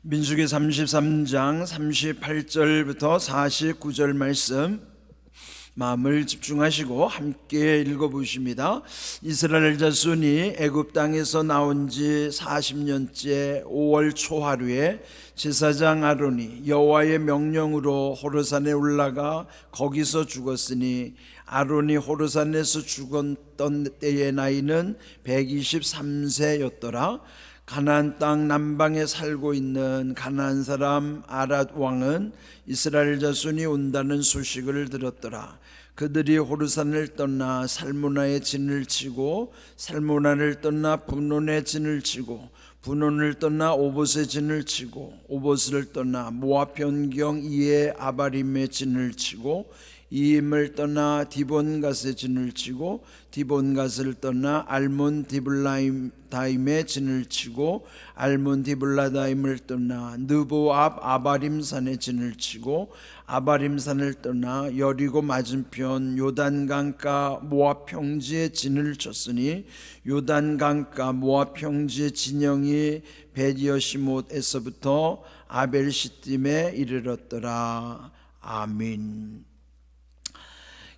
민수기 33장 38절부터 49절 말씀 마음을 집중하시고 함께 읽어보십니다. 이스라엘 자손이 애굽 땅에서 나온 지 40년째 5월 초하루에 제사장 아론이 여호와의 명령으로 호르산에 올라가 거기서 죽었으니 아론이 호르산에서 죽었던 때의 나이는 123세였더라. 가나안 땅 남방에 살고 있는 가나안 사람 아랏 왕은 이스라엘 자손이 온다는 소식을 들었더라. 그들이 호르산을 떠나 살무나에 진을 치고 살무나를 떠나 분논에 진을 치고 분논을 떠나 오봇에 진을 치고 오봇을 떠나 모압 변경 이에 아바림에 진을 치고 이임을 떠나 디본갓에 진을 치고 디본갓을 떠나 알몬 디블라다임에 진을 치고 알몬 디블라다임을 떠나 느보 앞 아바림산에 진을 치고 아바림산을 떠나 여리고 맞은편 요단강가 모압 평지에 진을 쳤으니 요단강가 모압 평지의 진영이 베디여시못에서부터 아벨시딤에 이르렀더라. 아멘.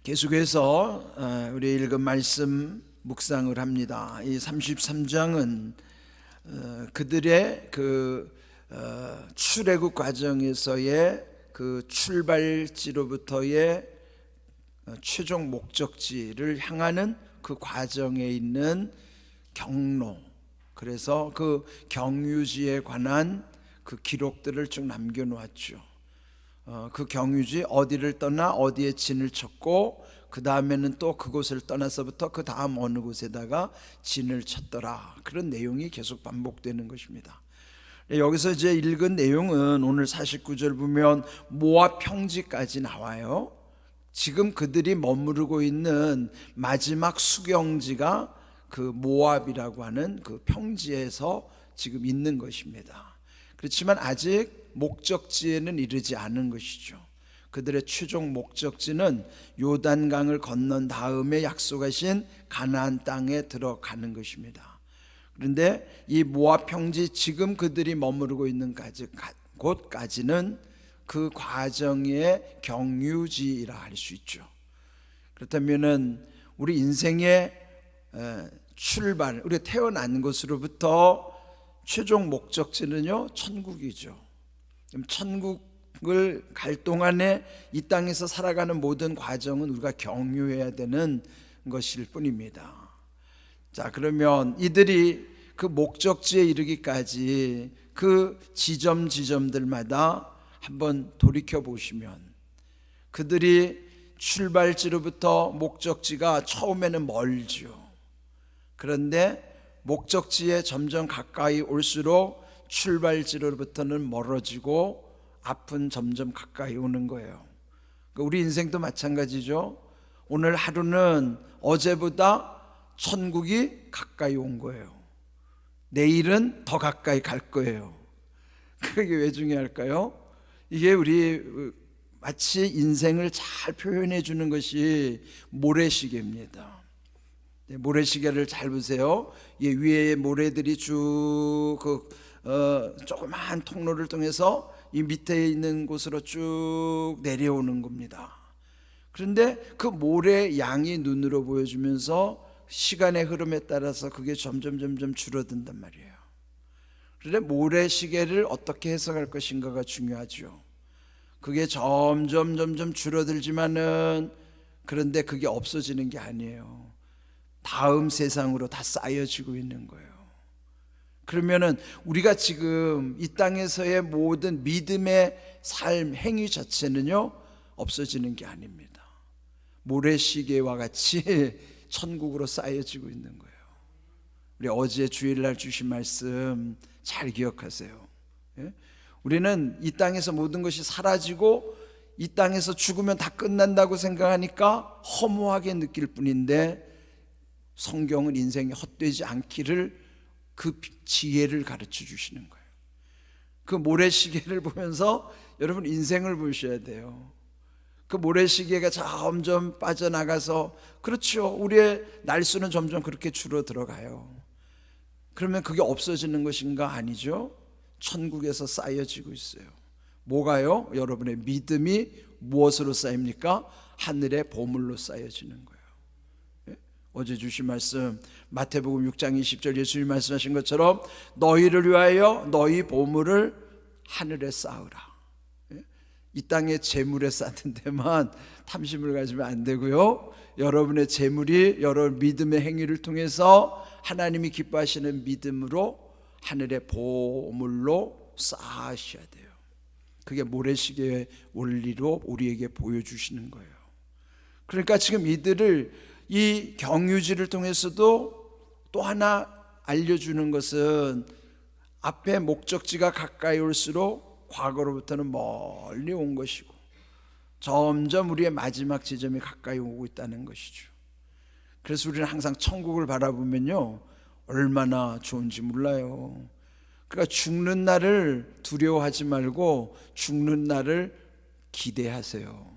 계속해서 우리 읽은 말씀 묵상을 합니다. 이 33장은 그들의 출애굽 과정에서의 그 출발지로부터의 최종 목적지를 향하는 그 과정에 있는 경로, 그래서 그 경유지에 관한 그 기록들을 쭉 남겨놓았죠. 그 경유지 어디를 떠나 어디에 진을 쳤고 그 다음에는 또 그곳을 떠나서부터 그 다음 어느 곳에다가 진을 쳤더라. 그런 내용이 계속 반복되는 것입니다. 여기서 이제 읽은 내용은 오늘 49절 보면 모압 평지까지 나와요. 지금 그들이 머무르고 있는 마지막 수경지가 그 모압이라고 하는 그 평지에서 지금 있는 것입니다. 그렇지만 아직 목적지에는 이르지 않은 것이죠. 그들의 최종 목적지는 요단강을 건넌 다음에 약속하신 가나안 땅에 들어가는 것입니다. 그런데 이 모압 평지, 지금 그들이 머무르고 있는 곳까지는 그 과정의 경유지라 할 수 있죠. 그렇다면은 우리 인생의 출발, 우리 태어난 곳으로부터 최종 목적지는요, 천국이죠. 천국을 갈 동안에 이 땅에서 살아가는 모든 과정은 우리가 경유해야 되는 것일 뿐입니다. 자, 그러면 이들이 그 목적지에 이르기까지 그 지점들마다 한번 돌이켜 보시면 그들이 출발지로부터 목적지가 처음에는 멀죠. 그런데 목적지에 점점 가까이 올수록 출발지로부터는 멀어지고 앞은 점점 가까이 오는 거예요. 우리 인생도 마찬가지죠. 오늘 하루는 어제보다 천국이 가까이 온 거예요. 내일은 더 가까이 갈 거예요. 그게 왜 중요할까요? 이게 우리 마치 인생을 잘 표현해 주는 것이 모래시계입니다. 모래시계를 잘 보세요. 위에 모래들이 쭉 조그마한 통로를 통해서 이 밑에 있는 곳으로 쭉 내려오는 겁니다. 그런데 그 모래 양이 눈으로 보여주면서 시간의 흐름에 따라서 그게 점점 줄어든단 말이에요. 그런데 모래시계를 어떻게 해석할 것인가가 중요하죠. 그게 점점 줄어들지만은 그런데 그게 없어지는 게 아니에요. 다음 세상으로 다 쌓여지고 있는 거예요. 그러면은 우리가 지금 이 땅에서의 모든 믿음의 삶, 행위 자체는요, 없어지는 게 아닙니다. 모래시계와 같이 천국으로 쌓여지고 있는 거예요. 우리 어제 주일날 주신 말씀 잘 기억하세요. 우리는 이 땅에서 모든 것이 사라지고 이 땅에서 죽으면 다 끝난다고 생각하니까 허무하게 느낄 뿐인데, 성경은 인생이 헛되지 않기를 그 지혜를 가르쳐 주시는 거예요. 그 모래시계를 보면서 여러분 인생을 보셔야 돼요. 그 모래시계가 점점 빠져나가서, 그렇죠, 우리의 날수는 점점 그렇게 줄어들어가요. 그러면 그게 없어지는 것인가? 아니죠. 천국에서 쌓여지고 있어요. 뭐가요? 여러분의 믿음이 무엇으로 쌓입니까? 하늘의 보물로 쌓여지는 거예요. 예? 어제 주신 말씀 마태복음 6장 20절 예수님이 말씀하신 것처럼 너희를 위하여 너희 보물을 하늘에 쌓으라. 예? 이 땅의 재물에 쌓는 데만 탐심을 가지면 안 되고요, 여러분의 재물이 여러분 믿음의 행위를 통해서 하나님이 기뻐하시는 믿음으로 하늘의 보물로 쌓으셔야 돼요. 그게 모래시계의 원리로 우리에게 보여주시는 거예요. 그러니까 지금 이들을 이 경유지를 통해서도 또 하나 알려주는 것은 앞에 목적지가 가까이 올수록 과거로부터는 멀리 온 것이고 점점 우리의 마지막 지점이 가까이 오고 있다는 것이죠. 그래서 우리는 항상 천국을 바라보면요, 얼마나 좋은지 몰라요. 그러니까 죽는 날을 두려워하지 말고 죽는 날을 기대하세요.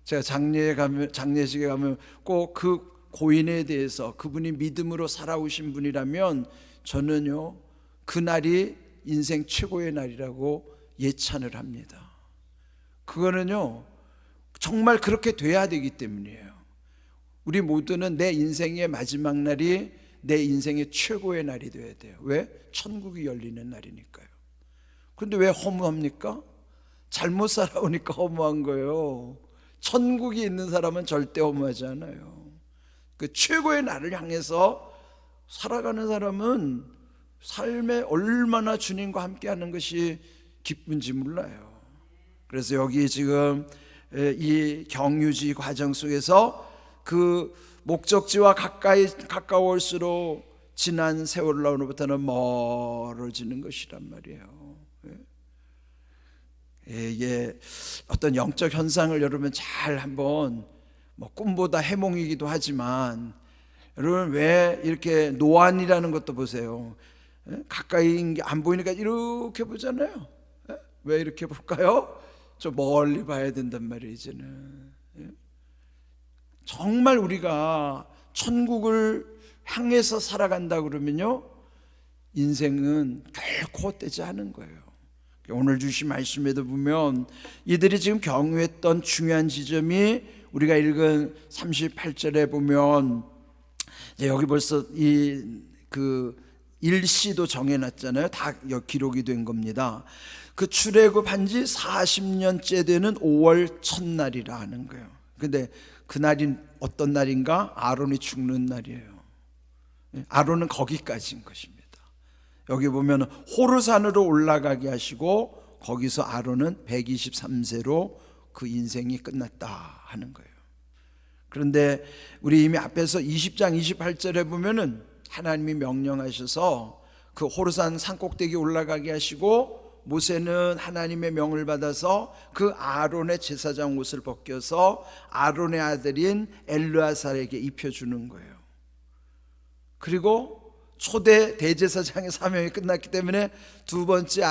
제가 장례식에 가면 꼭 그 고인에 대해서, 그분이 믿음으로 살아오신 분이라면 저는요, 그 날이 인생 최고의 날이라고 예찬을 합니다. 그거는요, 정말 그렇게 돼야 되기 때문이에요. 우리 모두는 내 인생의 마지막 날이 내 인생의 최고의 날이 되어야 돼요. 왜? 천국이 열리는 날이니까요. 그런데 왜 허무합니까? 잘못 살아오니까 허무한 거예요. 천국이 있는 사람은 절대 허무하지 않아요. 그 최고의 날을 향해서 살아가는 사람은 삶에 얼마나 주님과 함께하는 것이 기쁜지 몰라요. 그래서 여기 지금 이 경유지 과정 속에서 그 목적지와 가까울수록 지난 세월로부터는 멀어지는 것이란 말이에요. 이게 어떤 영적 현상을 여러분 잘 한번, 꿈보다 해몽이기도 하지만, 여러분 왜 이렇게 노안이라는 것도 보세요. 가까이 안 보이니까 이렇게 보잖아요. 왜 이렇게 볼까요? 좀 멀리 봐야 된단 말이에요. 이제는 정말 우리가 천국을 향해서 살아간다 그러면요, 인생은 결코 헛되지 않은 거예요. 오늘 주신 말씀에도 보면 이들이 지금 경유했던 중요한 지점이 우리가 읽은 38절에 보면 여기 벌써 그 일시도 정해놨잖아요. 다 기록이 된 겁니다. 그 출애굽한 지 40년째 되는 5월 첫날이라 하는 거예요. 근데 그날이 어떤 날인가? 아론이 죽는 날이에요. 아론은 거기까지인 것입니다. 여기 보면 호르산으로 올라가게 하시고 거기서 아론은 123세로 그 인생이 끝났다 하는 거예요. 그런데 우리 이미 앞에서 20장 28절에 보면은 하나님이 명령하셔서 그 호르산 산꼭대기 올라가게 하시고 모세는 하나님의 명을 받아서 그 아론의 제사장 옷을 벗겨서 아론의 아들인 엘르아살에게 입혀주는 거예요. 그리고 초대 대제사장의 사명이 끝났기 때문에 두 번째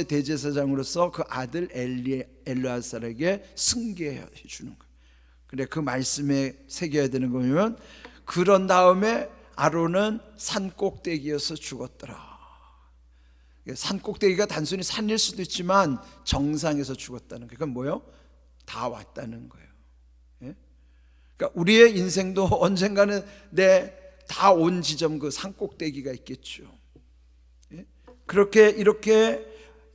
대제사장으로서 그 아들 엘르아살에게 승계해 주는 거예요. 근데 그 말씀에 새겨야 되는 거면, 그런 다음에 아론은 산 꼭대기에서 죽었더라. 산 꼭대기가 단순히 산일 수도 있지만 정상에서 죽었다는 거예요. 그건 뭐예요? 다 왔다는 거예요. 그러니까 우리의 인생도 언젠가는 다 온 지점, 그 산 꼭대기가 있겠죠. 이렇게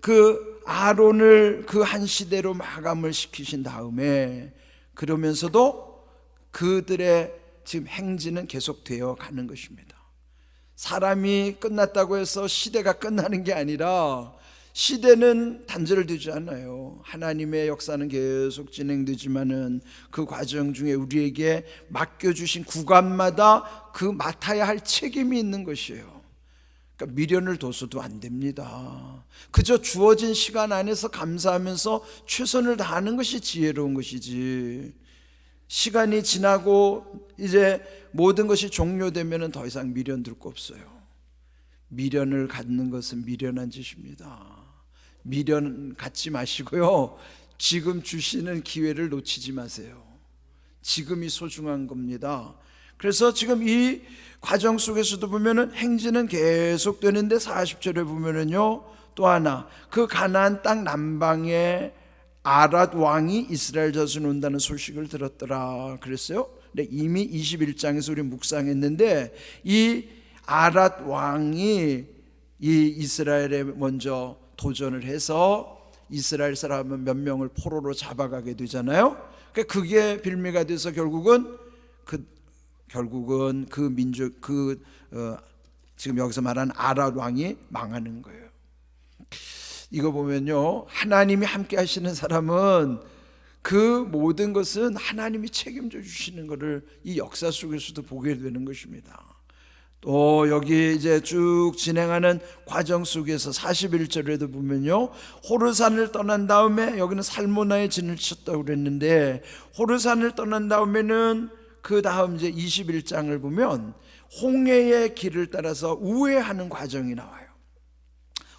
그 아론을 그 한 시대로 마감을 시키신 다음에, 그러면서도 그들의 지금 행진은 계속되어 가는 것입니다. 사람이 끝났다고 해서 시대가 끝나는 게 아니라, 시대는 단절되지 않아요. 하나님의 역사는 계속 진행되지만은 그 과정 중에 우리에게 맡겨주신 구간마다 그 맡아야 할 책임이 있는 것이에요. 그러니까 미련을 둬서도 안 됩니다. 그저 주어진 시간 안에서 감사하면서 최선을 다하는 것이 지혜로운 것이지, 시간이 지나고 이제 모든 것이 종료되면 더 이상 미련 둘 거 없어요. 미련을 갖는 것은 미련한 짓입니다. 미련 갖지 마시고요, 지금 주시는 기회를 놓치지 마세요. 지금이 소중한 겁니다. 그래서 지금 이 과정 속에서도 보면은 행진은 계속 되는데 40절에 보면은요, 또 하나 그 가나안 땅 남방에 아랏 왕이 이스라엘 자손 온다는 소식을 들었더라 그랬어요. 근데 이미 21장에서 우리 묵상했는데 이 아랏 왕이 이 이스라엘에 먼저 도전을 해서 이스라엘 사람 몇 명을 포로로 잡아가게 되잖아요. 그게 빌미가 돼서 결국은 그 민족 지금 여기서 말하는 아랏 왕이 망하는 거예요. 이거 보면요, 하나님이 함께 하시는 사람은 그 모든 것은 하나님이 책임져 주시는 것을 이 역사 속에서도 보게 되는 것입니다. 또 여기 이제 쭉 진행하는 과정 속에서 41절에도 보면요, 호르산을 떠난 다음에, 여기는 살모나에 진을 쳤다고 그랬는데 호르산을 떠난 다음에는 그 다음 이제 21장을 보면 홍해의 길을 따라서 우회하는 과정이 나와요.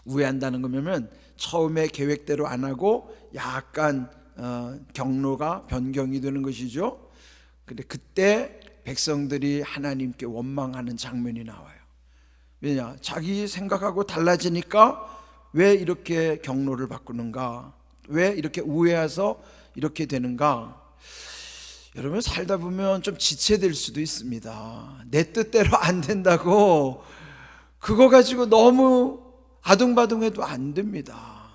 우회한다는 거면 처음에 계획대로 안 하고 약간 경로가 변경이 되는 것이죠. 근데 그때 백성들이 하나님께 원망하는 장면이 나와요. 왜냐? 자기 생각하고 달라지니까 왜 이렇게 경로를 바꾸는가? 왜 이렇게 우회해서 이렇게 되는가? 여러분, 살다 보면 좀 지체될 수도 있습니다. 내 뜻대로 안 된다고 그거 가지고 너무 아둥바둥해도 안 됩니다.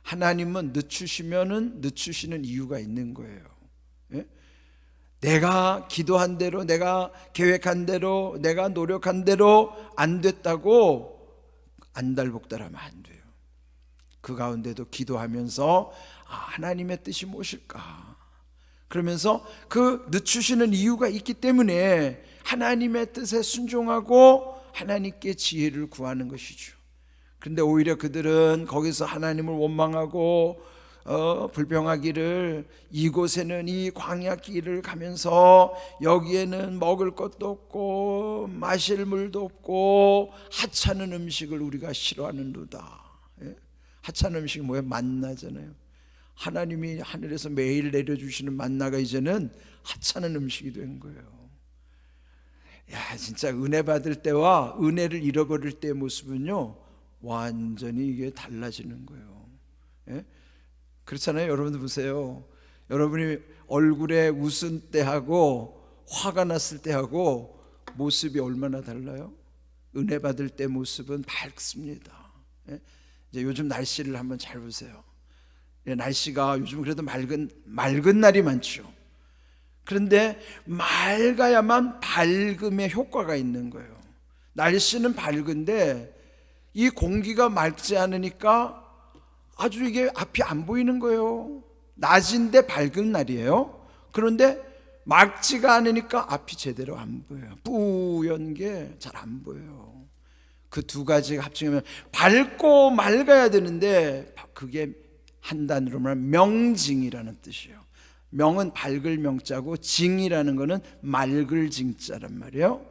하나님은 늦추시면은 늦추시는 이유가 있는 거예요. 예? 내가 기도한 대로, 내가 계획한 대로, 내가 노력한 대로 안 됐다고 안달복달하면 안 돼요. 그 가운데도 기도하면서 하나님의 뜻이 무엇일까? 그러면서 그 늦추시는 이유가 있기 때문에 하나님의 뜻에 순종하고 하나님께 지혜를 구하는 것이죠. 그런데 오히려 그들은 거기서 하나님을 원망하고 불평하기를, 이곳에는 이 광야 길을 가면서 여기에는 먹을 것도 없고 마실 물도 없고 하찮은 음식을 우리가 싫어하는도다. 예? 하찮은 음식이 뭐예요? 만나잖아요. 하나님이 하늘에서 매일 내려주시는 만나가 이제는 하찮은 음식이 된 거예요. 야, 진짜 은혜 받을 때와 은혜를 잃어버릴 때의 모습은요, 완전히 이게 달라지는 거예요. 예? 그렇잖아요. 여러분들 보세요. 여러분이 얼굴에 웃은 때하고 화가 났을 때하고 모습이 얼마나 달라요? 은혜 받을 때 모습은 밝습니다. 예? 이제 요즘 날씨를 한번 잘 보세요. 예, 날씨가 요즘 그래도 맑은 날이 많죠. 그런데 맑아야만 밝음의 효과가 있는 거예요. 날씨는 밝은데 이 공기가 맑지 않으니까 아주 이게 앞이 안 보이는 거예요. 낮인데 밝은 날이에요. 그런데 맑지가 않으니까 앞이 제대로 안 보여요. 뿌연 게 잘 안 보여요. 그 두 가지가 합치면 밝고 맑아야 되는데, 그게 한 단어로 말하면 명징이라는 뜻이에요. 명은 밝을 명자고 징이라는 거는 맑을 징자란 말이에요.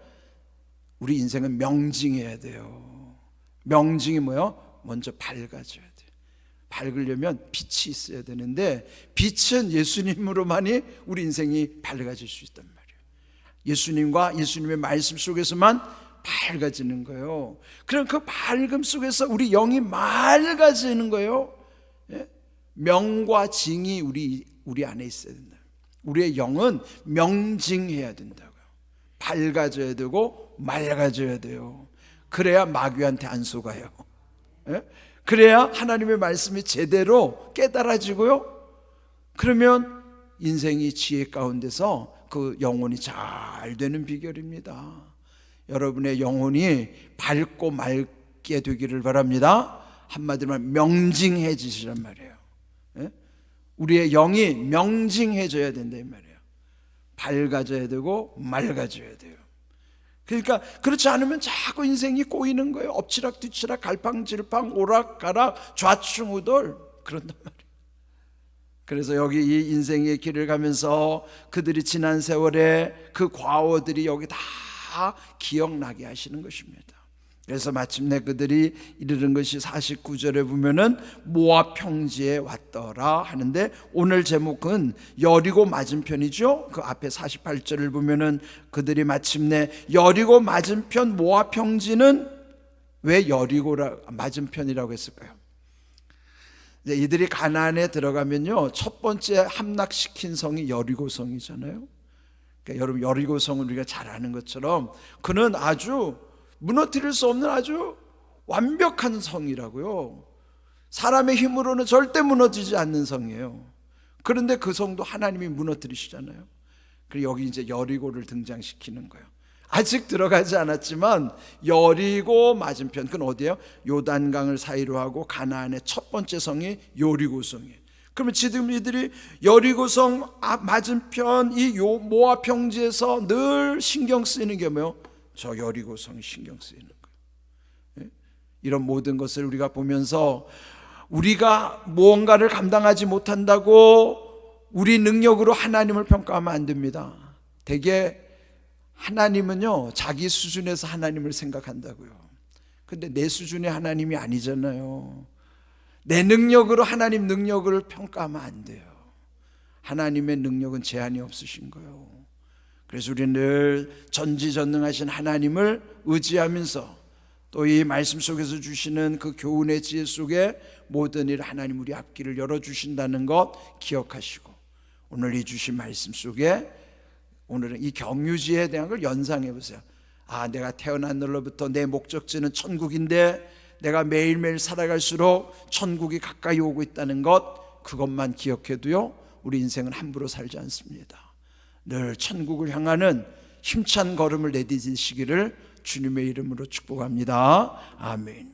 우리 인생은 명징해야 돼요. 명징이 뭐예요? 먼저 밝아져야 돼요. 밝으려면 빛이 있어야 되는데 빛은 예수님으로만이 우리 인생이 밝아질 수 있단 말이에요. 예수님과 예수님의 말씀 속에서만 밝아지는 거예요. 그럼 그 밝음 속에서 우리 영이 맑아지는 거예요. 예? 명과 징이 우리 안에 있어야 된다. 우리의 영은 명징해야 된다고요. 밝아져야 되고 맑아져야 돼요. 그래야 마귀한테 안 속아요. 예? 그래야 하나님의 말씀이 제대로 깨달아지고요. 그러면 인생이 지혜 가운데서 그 영혼이 잘 되는 비결입니다. 여러분의 영혼이 밝고 맑게 되기를 바랍니다. 한마디로 말하면 명징해지시란 말이에요. 예? 우리의 영이 명징해져야 된다 이 말이에요. 밝아져야 되고 맑아져야 돼요. 그러니까 그렇지 않으면 자꾸 인생이 꼬이는 거예요. 엎치락 뒤치락 갈팡질팡 오락가락 좌충우돌 그런단 말이에요. 그래서 여기 이 인생의 길을 가면서 그들이 지난 세월에 그 과오들이 여기 다 기억나게 하시는 것입니다. 그래서 마침내 그들이 이르는 것이 49절에 보면은 모압 평지에 왔더라 하는데, 오늘 제목은 여리고 맞은편이죠. 그 앞에 48절을 보면은 그들이 마침내 여리고 맞은편 모압 평지는 왜 여리고라 맞은편이라고 했을까요? 이들이 가나안에 들어가면요, 첫 번째 함락시킨 성이 여리고성이잖아요. 그러니까 여러분, 여리고성은 우리가 잘 아는 것처럼 그는 아주 무너뜨릴 수 없는 아주 완벽한 성이라고요. 사람의 힘으로는 절대 무너지지 않는 성이에요. 그런데 그 성도 하나님이 무너뜨리시잖아요. 그리고 여기 이제 여리고를 등장시키는 거예요. 아직 들어가지 않았지만 여리고 맞은편, 그건 어디예요? 요단강을 사이로 하고 가나안의 첫 번째 성이 여리고성이에요. 그러면 지금 이들이 여리고성 맞은편 이 모압 평지에서 늘 신경 쓰이는 게 뭐예요? 저 여리고성이 신경 쓰이는 거예요. 이런 모든 것을 우리가 보면서 우리가 무언가를 감당하지 못한다고 우리 능력으로 하나님을 평가하면 안 됩니다. 대개 하나님은요, 자기 수준에서 하나님을 생각한다고요. 근데 내 수준의 하나님이 아니잖아요. 내 능력으로 하나님 능력을 평가하면 안 돼요. 하나님의 능력은 제한이 없으신 거예요. 그래서 우리는 늘 전지전능하신 하나님을 의지하면서 또 이 말씀 속에서 주시는 그 교훈의 지혜 속에 모든 일 하나님 우리 앞길을 열어주신다는 것 기억하시고, 오늘 이 주신 말씀 속에 오늘은 이 경유지에 대한 걸 연상해 보세요. 내가 태어난 날로부터 내 목적지는 천국인데 내가 매일매일 살아갈수록 천국이 가까이 오고 있다는 것, 그것만 기억해도요, 우리 인생은 함부로 살지 않습니다. 늘 천국을 향하는 힘찬 걸음을 내디디시기를 주님의 이름으로 축복합니다. 아멘.